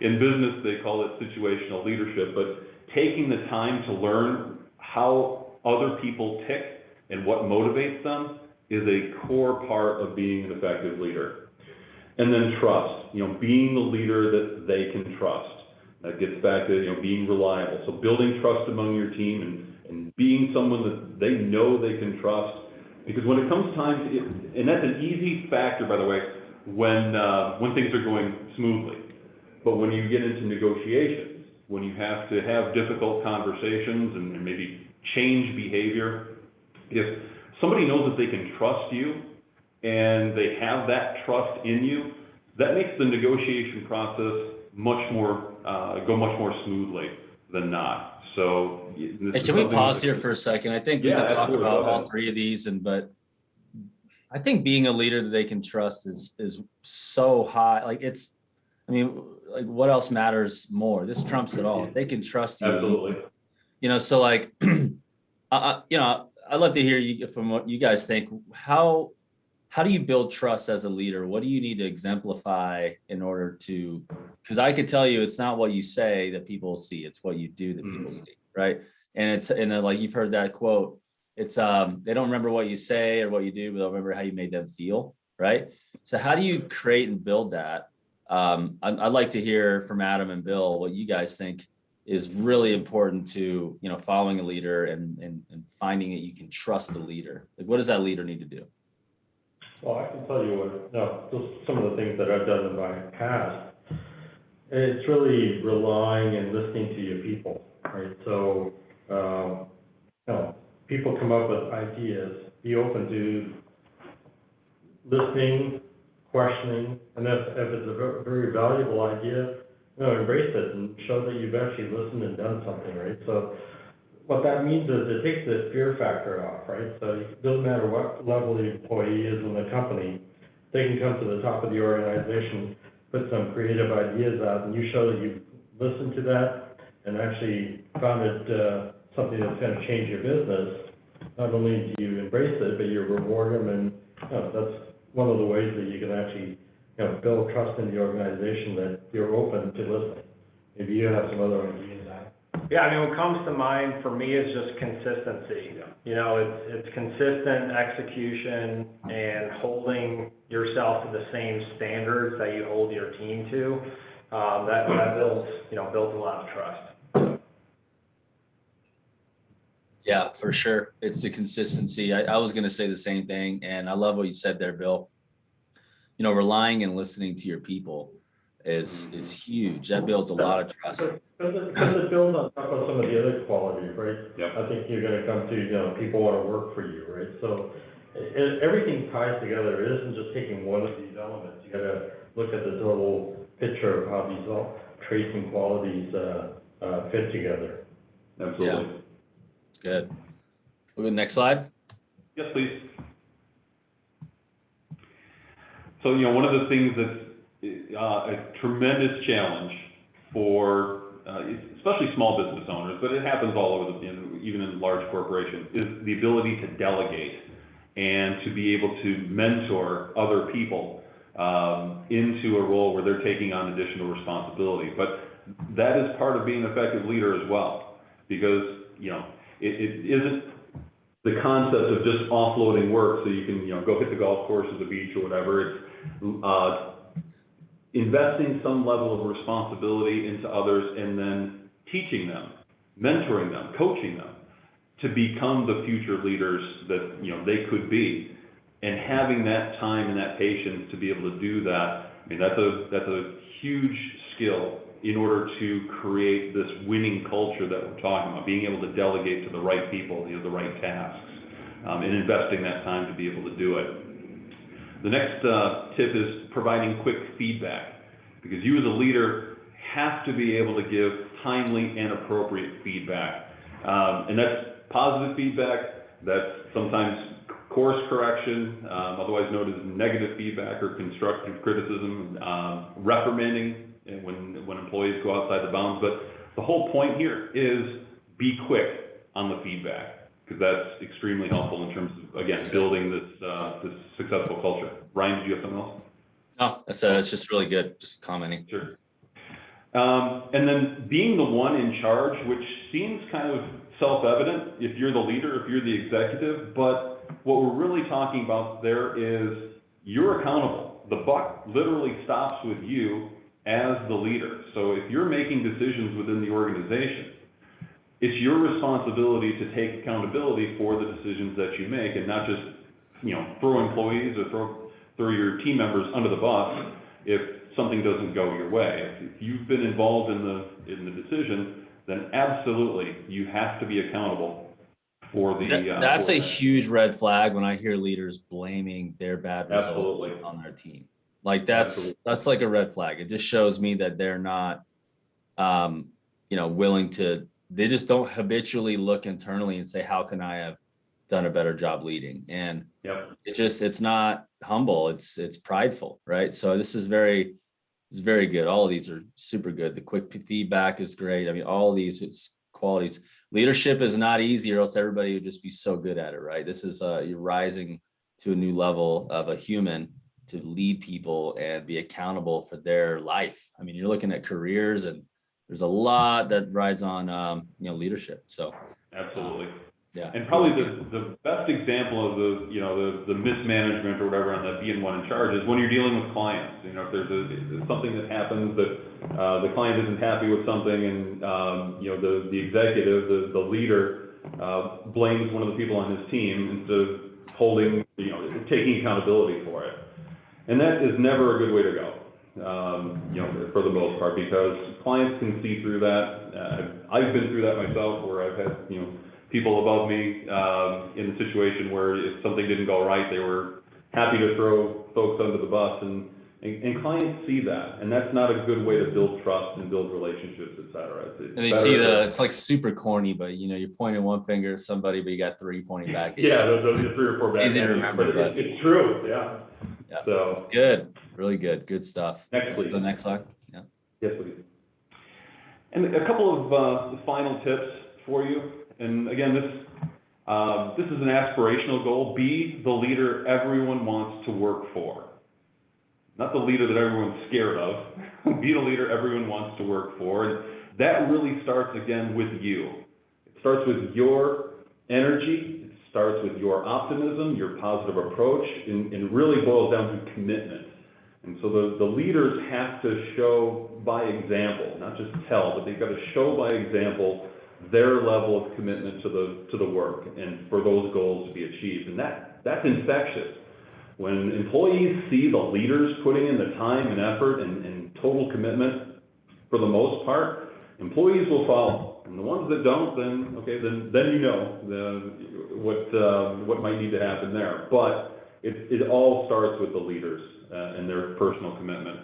S3: In business, they call it situational leadership. But taking the time to learn how other people tick and what motivates them is a core part of being an effective leader. And then trust, you know, being the leader that they can trust. That gets back to, you know, being reliable. So building trust among your team and being someone that they know they can trust. Because when it comes time to, and that's an easy factor, by the way, when things are going smoothly. But when you get into negotiations, when you have to have difficult conversations and maybe change behavior, if somebody knows that they can trust you and they have that trust in you, that makes the negotiation process go much more smoothly than not. So,
S2: hey, can we pause here for a second? I think we can talk about all three of these, but I think being a leader that they can trust is so high. Like like what else matters more? This trumps it all. If they can trust you.
S3: Absolutely.
S2: You know, so like, you know, I'd love to hear you from what you guys think. How do you build trust as a leader? What do you need to exemplify in order to, because I could tell you it's not what you say that people see, it's what you do that people see, right? And like you've heard that quote, it's they don't remember what you say or what you do, but they'll remember how you made them feel, right? So how do you create and build that? I'd like to hear from Adam and Bill what you guys think is really important to, you know, following a leader and finding that you can trust the leader. Like, what does that leader need to do?
S1: Well, I can tell you just some of the things that I've done in my past. It's really relying and listening to your people, right? So, you know, people come up with ideas. Be open to listening, questioning, and if it's a very valuable idea, you know, embrace it and show that you've actually listened and done something, right? So what that means is it takes the fear factor off, right? So it doesn't matter what level the employee is in the company, they can come to the top of the organization, put some creative ideas out, and you show that you've listened to that and actually found it something that's going to change your business. Not only do you embrace it, but you reward them, and you know, that's one of the ways that you can actually build trust in the organization that you're open to listening. Maybe you have some other ideas.
S5: Yeah, I mean, what comes to mind for me is just consistency. You know, it's consistent execution and holding yourself to the same standards that you hold your team to. That builds a lot of trust.
S2: Yeah, for sure. It's the consistency. I was going to say the same thing. And I love what you said there, Bill. You know, relying and listening to your people is huge. That builds a lot of trust.
S1: Because it builds on top of some of the other qualities, right?
S3: Yep.
S1: I think you're gonna come to, people wanna work for you, right? So everything ties together. It isn't just taking one of these elements. You gotta look at the total picture of how these all traits and qualities fit together.
S3: Absolutely.
S2: Yeah. Good. We'll go to the next slide.
S3: Yes, please. So, one of the things that's a tremendous challenge for especially small business owners, but it happens all over, even in large corporations, is the ability to delegate and to be able to mentor other people into a role where they're taking on additional responsibility. But that is part of being an effective leader as well, because, it isn't the concept of just offloading work so you can, go hit the golf course or the beach or whatever. It's investing some level of responsibility into others and then teaching them, mentoring them, coaching them to become the future leaders that, they could be. And having that time and that patience to be able to do that, I mean, that's a huge skill in order to create this winning culture that we're talking about, being able to delegate to the right people, the right tasks, and investing that time to be able to do it. The next tip is providing quick feedback, because you as a leader have to be able to give timely and appropriate feedback. And that's positive feedback, that's sometimes course correction, otherwise known as negative feedback or constructive criticism, reprimanding when employees go outside the bounds. But the whole point here is be quick on the feedback, because that's extremely helpful in terms of, again, building this successful culture. Ryan, did you have something else?
S2: No, that's just really good. Just commenting.
S3: Sure. And then being the one in charge, which seems kind of self-evident if you're the leader, if you're the executive, but what we're really talking about there is you're accountable. The buck literally stops with you as the leader. So if you're making decisions within the organization, it's your responsibility to take accountability for the decisions that you make, and not just, throw employees or throw your team members under the bus if something doesn't go your way. If you've been involved in the decision, then absolutely you have to be accountable for the.
S2: That's a huge red flag when I hear leaders blaming their bad results on their team. Like that's like a red flag. It just shows me that they're not, willing to. They just don't habitually look internally and say, how can I have done a better job leading? And it's not humble. It's prideful, right? So this is very good. All of these are super good. The quick feedback is great. I mean, all of these qualities. Leadership is not easy, or else everybody would just be so good at it, right? This is you're rising to a new level of a human to lead people and be accountable for their life. I mean, you're looking at careers, and there's a lot that rides on leadership. So
S3: absolutely.
S2: Yeah.
S3: And probably the best example of the mismanagement or whatever on the being one in charge is when you're dealing with clients. If there's something that happens that the client isn't happy with something, and the executive, the leader, blames one of the people on his team instead of taking accountability for it. And that is never a good way to go. For the most part, because clients can see through that. I've been through that myself, where I've had people above me in a situation where if something didn't go right, they were happy to throw folks under the bus, and clients see that, and that's not a good way to build trust and build relationships, et cetera.
S2: And they see it's like super corny, but you're pointing one finger at somebody, but you got three pointing back.
S3: Yeah, those 3 or 4 back.
S2: Easy to remember,
S3: but it's true. Yeah. So
S2: it's good, really good stuff.
S3: Next,
S2: please. The next slide. Yeah.
S3: Yes, please. And a couple of final tips for you. And again, this is an aspirational goal. Be the leader everyone wants to work for. not the leader that everyone's scared of. Be the leader everyone wants to work for. And that really starts, again, with you. It starts with your energy. It starts with your optimism, your positive approach, and really boils down to commitment. And so the leaders have to show by example, not just tell, but they've got to show by example their level of commitment to the work and for those goals to be achieved. And that's infectious. When employees see the leaders putting in the time and effort and total commitment, for the most part, employees will follow. And the ones that don't, then you know what might need to happen there. But it all starts with the leaders and their personal commitment.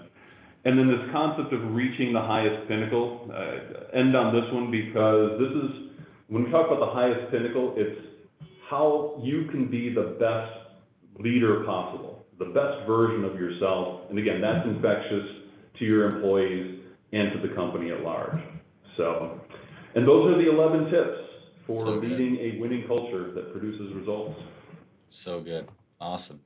S3: And then this concept of reaching the highest pinnacle, end on this one because this is, when we talk about the highest pinnacle, it's how you can be the best leader possible, the best version of yourself. And again, that's infectious to your employees and to the company at large. So, and those are the 11 tips for leading a winning culture that produces results.
S2: So good. Awesome.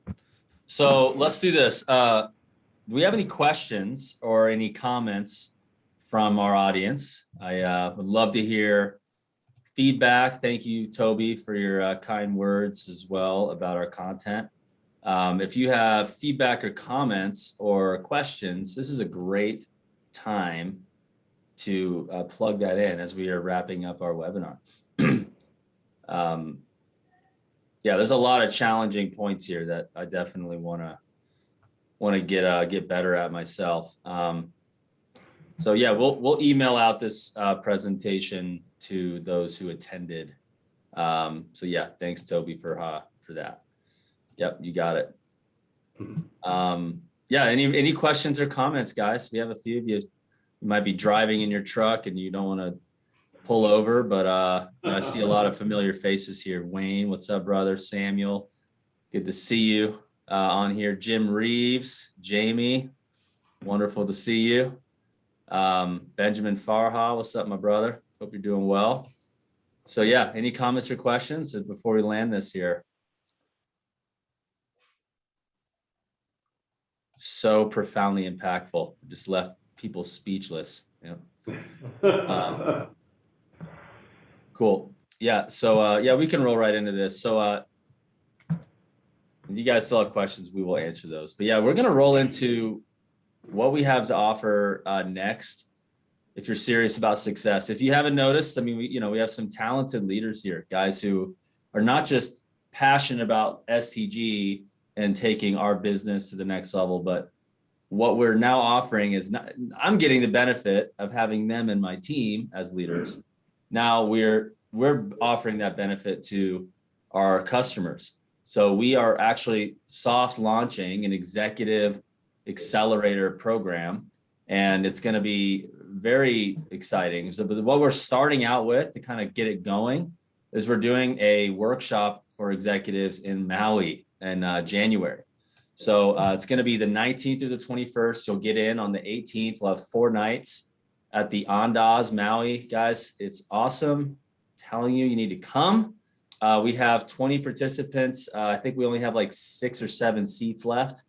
S2: So let's do this. Do we have any questions or any comments from our audience? I would love to hear feedback. Thank you, Toby, for your kind words as well about our content. If you have feedback or comments or questions, this is a great time to plug that in as we are wrapping up our webinar. Yeah, there's a lot of challenging points here that I definitely want to get better at myself. So yeah, we'll email out this presentation to those who attended. So yeah, thanks, Toby, for that. Yep, you got it. Yeah, any questions or comments, guys? We have a few of you. You might be driving in your truck and you don't want to pull over, but I see a lot of familiar faces here. Wayne, what's up, brother? Samuel, good to see you on here. Jim Reeves, Jamie, wonderful to see you. Benjamin Farha, what's up, my brother? Hope you're doing well. So yeah, any comments or questions before we land this here? So profoundly impactful, just left people speechless. Yeah. Cool. Yeah. So yeah, we can roll right into this. So if you guys still have questions, we will answer those. But yeah, we're going to roll into what we have to offer next. If you're serious about success, if you haven't noticed, I mean, we have some talented leaders here, guys who are not just passionate about STG and taking our business to the next level, but what we're now offering is not, I'm getting the benefit of having them in my team as leaders. Now we're offering that benefit to our customers. So we are actually soft launching an executive accelerator program, and it's going to be very exciting. So what we're starting out with to kind of get it going is we're doing a workshop for executives in Maui in January. So it's going to be the 19th through the 21st. You'll get in on the 18th. We'll have 4 nights at the Andaz Maui. Guys, it's awesome. I'm telling you, you need to come. We have 20 participants. I think we only have like 6 or 7 seats left.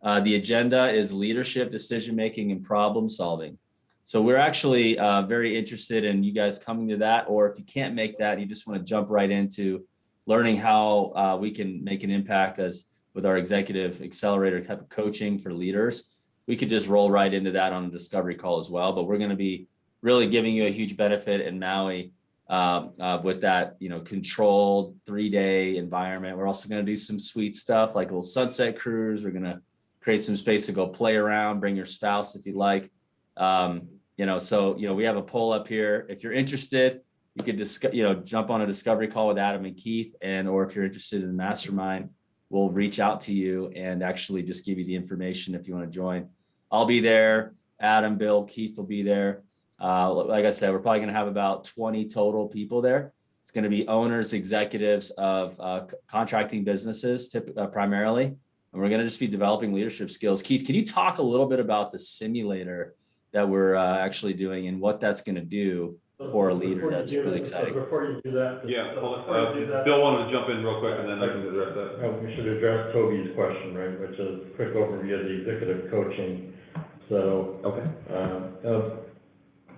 S2: The agenda is leadership, decision-making, and problem solving. So we're actually very interested in you guys coming to that, or if you can't make that, you just want to jump right into learning how we can make an impact with our executive accelerator type of coaching for leaders. We could just roll right into that on a discovery call as well, but we're going to be really giving you a huge benefit in Maui with that, controlled 3-day environment. We're also going to do some sweet stuff like a little sunset cruise. We're going to create some space to go play around, bring your spouse if you like. So we have a poll up here. If you're interested, you could jump on a discovery call with Adam and Keith, or if you're interested in the mastermind, we'll reach out to you and actually just give you the information if you want to join. I'll be there. Adam, Bill, Keith will be there. Like I said, we're probably going to have about 20 total people there. It's going to be owners, executives of contracting businesses, primarily. And we're going to just be developing leadership skills. Keith, can you talk a little bit about the simulator that we're actually doing and what that's going to do for a leader. That's really
S1: So
S2: exciting.
S1: before you do that.
S3: Yeah, hold
S1: before you do
S3: on.
S1: that-
S3: Bill wanted to jump in real quick and then I can address that.
S1: We should address Toby's question, right, which is a quick overview of the executive coaching. So,
S3: Okay.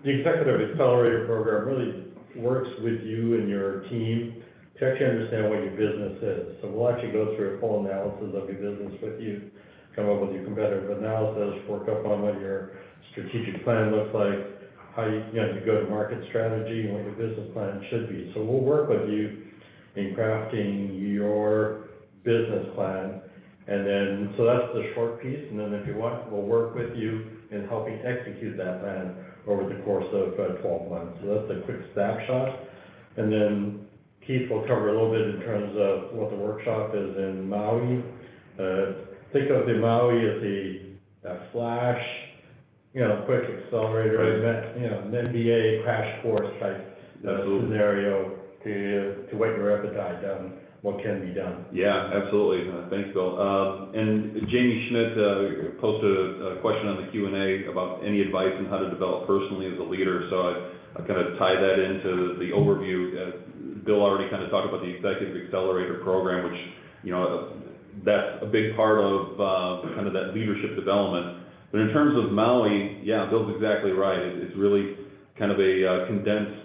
S1: the Executive Accelerator program really works with you and your team to actually understand what your business is. So we'll actually go through a full analysis of your business with you, come up with your competitive analysis, work up on what your strategic plan looks like, how you your go-to-market strategy, and what your business plan should be. So we'll work with you in crafting your business plan. And then, so that's the short piece, and then if you want, we'll work with you in helping execute that plan over the course of 12 months. So that's a quick snapshot. And then Keith will cover a little bit in terms of what the workshop is in Maui. Think of the Maui as a flash, quick accelerator, an MBA crash course type scenario to whet your appetite on what can be done.
S3: Yeah, absolutely. Thanks, Bill. And Jamie Schmidt posted a question on the Q&A about any advice on how to develop personally as a leader. So I kind of tie that into the overview. Bill already kind of talked about the Executive Accelerator program, which, that's a big part of kind of that leadership development. But in terms of Maui, yeah, Bill's exactly right. It's really kind of a condensed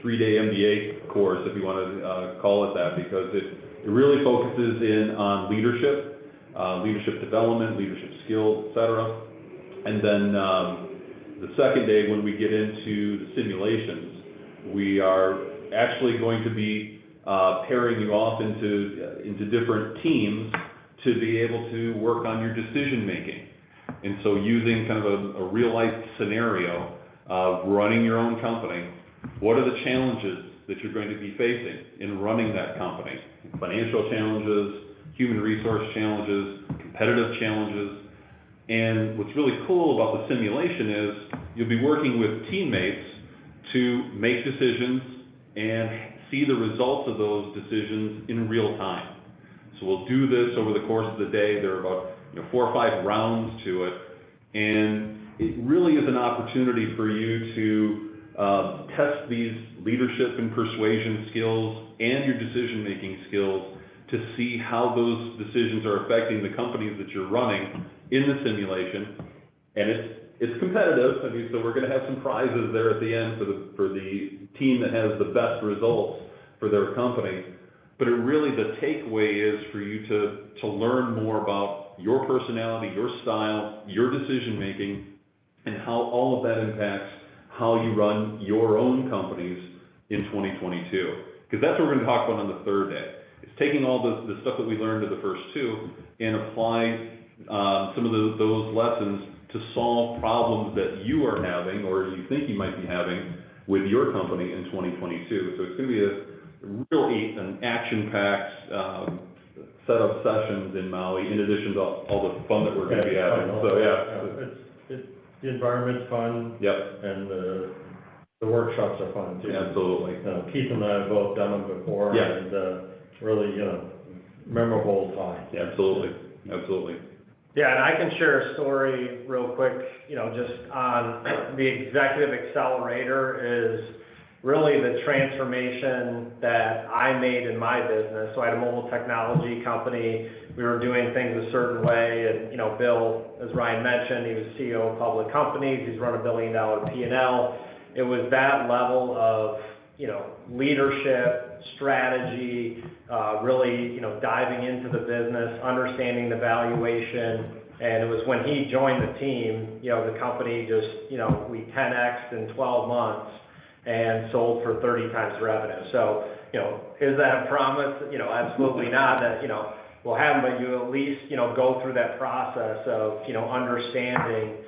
S3: 3-day MBA course, if you want to call it that, because it really focuses in on leadership, leadership development, leadership skills, etc. And then the second day, when we get into the simulations, we are actually going to be pairing you off into different teams to be able to work on your decision making. And so using kind of a real life scenario of running your own company, what are the challenges that you're going to be facing in running that company? Financial challenges, human resource challenges, competitive challenges. And what's really cool about the simulation is you'll be working with teammates to make decisions and see the results of those decisions in real time. So we'll do this over the course of the day. There are about 4 or 5 rounds to it. And it really is an opportunity for you to test these leadership and persuasion skills and your decision-making skills to see how those decisions are affecting the companies that you're running in the simulation. And it's competitive. I mean, so we're going to have some prizes there at the end for the team that has the best results for their company. But really the takeaway is for you to learn more about your personality, your style, your decision-making, and how all of that impacts how you run your own companies in 2022. Because that's what we're going to talk about on the third day. It's taking all the stuff that we learned in the first 2 and apply some of those lessons to solve problems that you are having or you think you might be having with your company in 2022. So it's going to be an action-packed set of sessions in Maui, in addition to all the fun that we're going to be having. So yeah.
S1: The environment's fun.
S3: Yep.
S1: And the workshops are fun too.
S3: Absolutely.
S1: Keith and I have both done them before.
S3: Yeah.
S1: And really, memorable time.
S3: Absolutely. Absolutely.
S5: Yeah, and I can share a story real quick, just on the Executive Accelerator is really the transformation that I made in my business. So I had a mobile technology company. We were doing things a certain way, and Bill, as Ryan mentioned, he was CEO of public companies. He's run $1 billion P&L. It was that level of leadership, strategy, really diving into the business, understanding the valuation. And it was when he joined the team, the company just we 10x'd in 12 months and sold for 30 times revenue. So is that a promise? Absolutely not. That will happen, but you at least, go through that process of, understanding,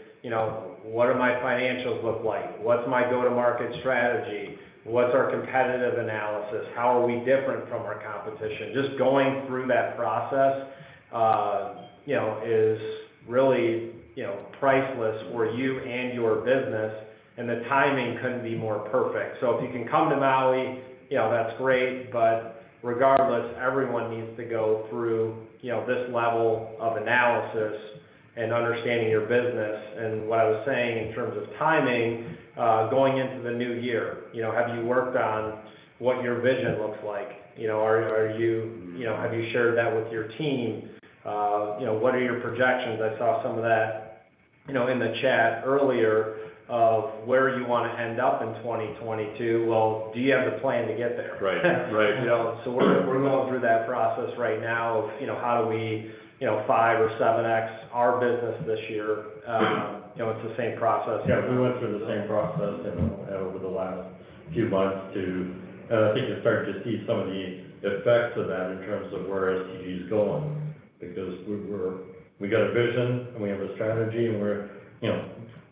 S5: what do my financials look like? What's my go-to-market strategy? What's our competitive analysis? How are we different from our competition? Just going through that process, is really, priceless for you and your business, and the timing couldn't be more perfect. So if you can come to Maui, that's great, but regardless, everyone needs to go through, this level of analysis and understanding your business. And what I was saying in terms of timing, going into the new year, have you worked on what your vision looks like? Are you, have you shared that with your team? What are your projections? I saw some of that, in the chat earlier of where you want to end up in 2022. Well, do you have the plan to get there?
S3: Right, right.
S5: So we're going through that process right now of, how do we, 5 or 7X our business this year? It's the same process.
S1: Yeah, we went through the same process, over the last few months I think you're starting to see some of the effects of that in terms of where STG is going, because we got a vision and we have a strategy and we're,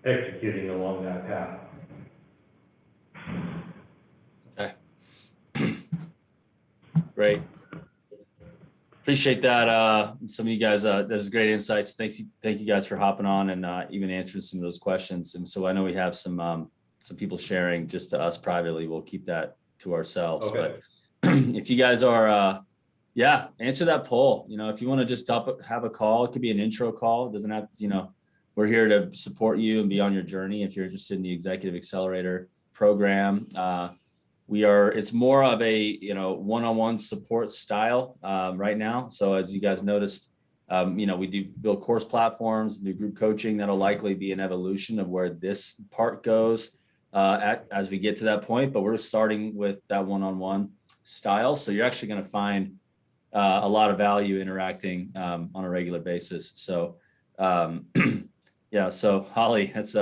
S1: executing along that path.
S2: Okay. Great. Appreciate that. Some of you guys, that's great insights. Thank you guys for hopping on and even answering some of those questions. And so I know we have some people sharing just to us privately. We'll keep that to ourselves.
S3: Okay.
S2: But if you guys are, answer that poll. If you want to just have a call, it could be an intro call. It doesn't have to, we're here to support you and be on your journey. If you're interested in the Executive Accelerator program, it's more of a, one-on-one support style right now. So as you guys noticed, we do build course platforms, do group coaching. That'll likely be an evolution of where this part goes as we get to that point. But we're starting with that one-on-one style. So you're actually going to find a lot of value interacting on a regular basis. So so Holly, that's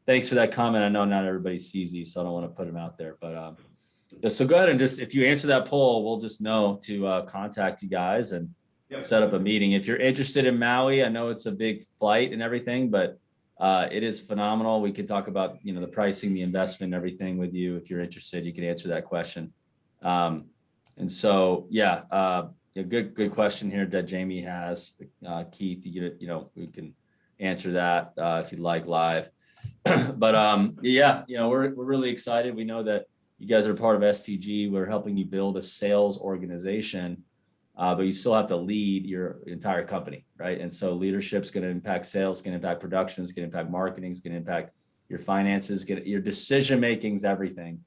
S2: thanks for that comment. I know not everybody sees these, so I don't want to put them out there, but so go ahead and just, if you answer that poll, we'll just know to contact you guys and set up a meeting. If you're interested in Maui, I know it's a big flight and everything, but it is phenomenal. We could talk about, the pricing, the investment, and everything with you. If you're interested, you can answer that question. And so, good question here that Jamie has, Keith, we can answer that if you'd like live. But we're really excited. We know that you guys are part of STG. We're helping you build a sales organization, but you still have to lead your entire company, right? And so leadership's going to impact sales, going to impact production, it's going to impact marketing, it's going to impact your finances, your decision making is everything.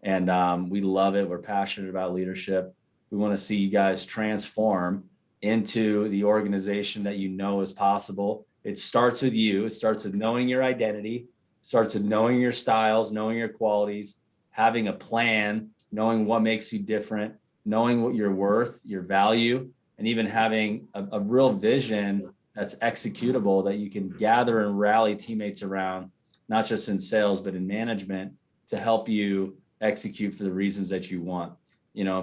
S2: And we love it. We're passionate about leadership. We want to see you guys transform into the organization that is possible. It starts with you. It starts with knowing your identity, starts with knowing your styles, knowing your qualities, having a plan, knowing what makes you different, knowing what you're worth, your value, and even having a real vision that's executable that you can gather and rally teammates around, not just in sales, but in management, to help you execute for the reasons that you want.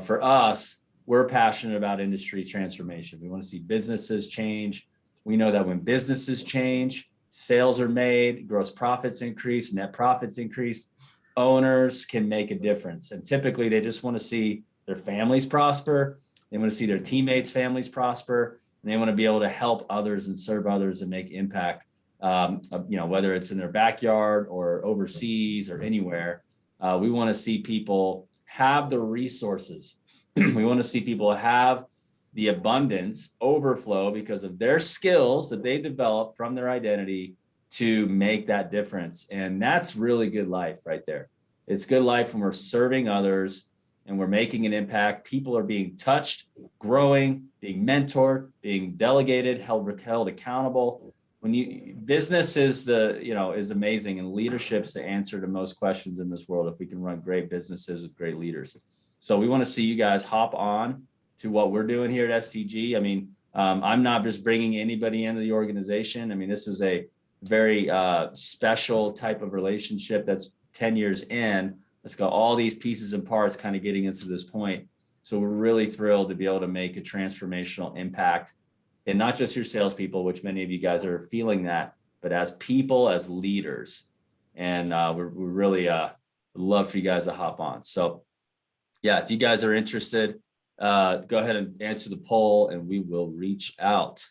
S2: For us, we're passionate about industry transformation. We want to see businesses change. We know that when businesses change, sales are made, gross profits increase, net profits increase, owners can make a difference. And typically they just want to see their families prosper. They want to see their teammates' families prosper, and they want to be able to help others and serve others and make impact, whether it's in their backyard or overseas or anywhere. We want to see people have the resources. We want to see people have the abundance, overflow, because of their skills that they develop from their identity to make that difference. And that's really good life right there. It's good life when we're serving others and we're making an impact. People are being touched, growing, being mentored, being delegated, held accountable. Business is is amazing, and leadership is the answer to most questions in this world if we can run great businesses with great leaders. So we want to see you guys hop on to what we're doing here at STG. I mean, I'm not just bringing anybody into the organization. I mean, this is a very special type of relationship that's 10 years in. Let's go all these pieces and parts kind of getting us to this point. So we're really thrilled to be able to make a transformational impact, and not just your salespeople, which many of you guys are feeling that, but as people, as leaders. And we're really love for you guys to hop on. So if you guys are interested, go ahead and answer the poll and we will reach out.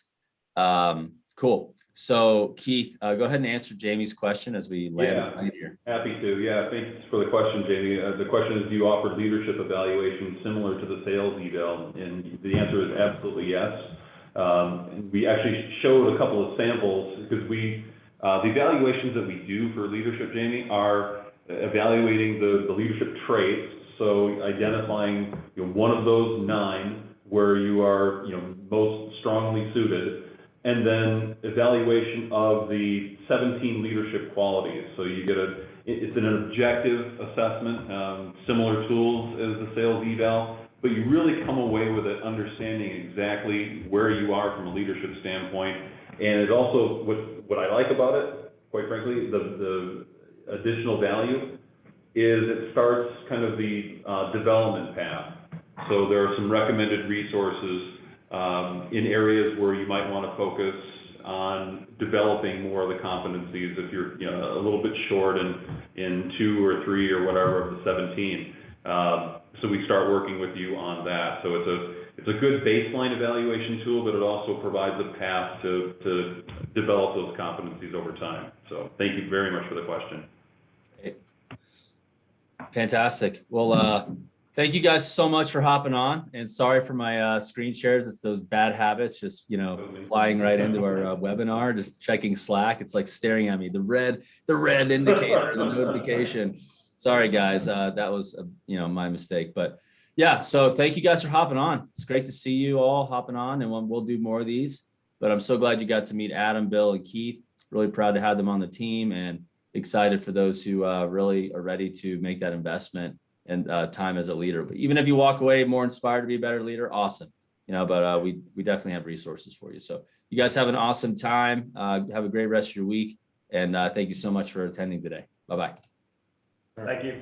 S2: Cool. So Keith, go ahead and answer Jamie's question as we land right here.
S3: Happy to. Yeah, thanks for the question, Jamie. The question is, do you offer leadership evaluations similar to the sales eval? And the answer is absolutely yes. And we actually showed a couple of samples because the evaluations that we do for leadership, Jamie, are evaluating the leadership traits. So identifying one of those 9 where you are most strongly suited, and then evaluation of the 17 leadership qualities. So you get it's an objective assessment, similar tools as the sales eval, but you really come away with it understanding exactly where you are from a leadership standpoint. And it also, what I like about it, quite frankly, the additional value is it starts kind of the development path. So there are some recommended resources in areas where you might want to focus on developing more of the competencies if you're a little bit short in 2 or 3 or whatever of the 17. So we start working with you on that. So it's a good baseline evaluation tool, but it also provides a path to develop those competencies over time. So thank you very much for the question.
S2: Fantastic. Well, thank you guys so much for hopping on, and sorry for my screen shares. It's those bad habits, just, flying right into our webinar, just checking Slack. It's like staring at me, the red indicator, the notification. Sorry guys, that was, my mistake, but yeah. So thank you guys for hopping on. It's great to see you all hopping on, and we'll do more of these, but I'm so glad you got to meet Adam, Bill, and Keith. Really proud to have them on the team, and excited for those who really are ready to make that investment and time as a leader. But even if you walk away more inspired to be a better leader, awesome. But we definitely have resources for you. So you guys have an awesome time. Have a great rest of your week. And thank you so much for attending today. Bye-bye.
S5: Thank you.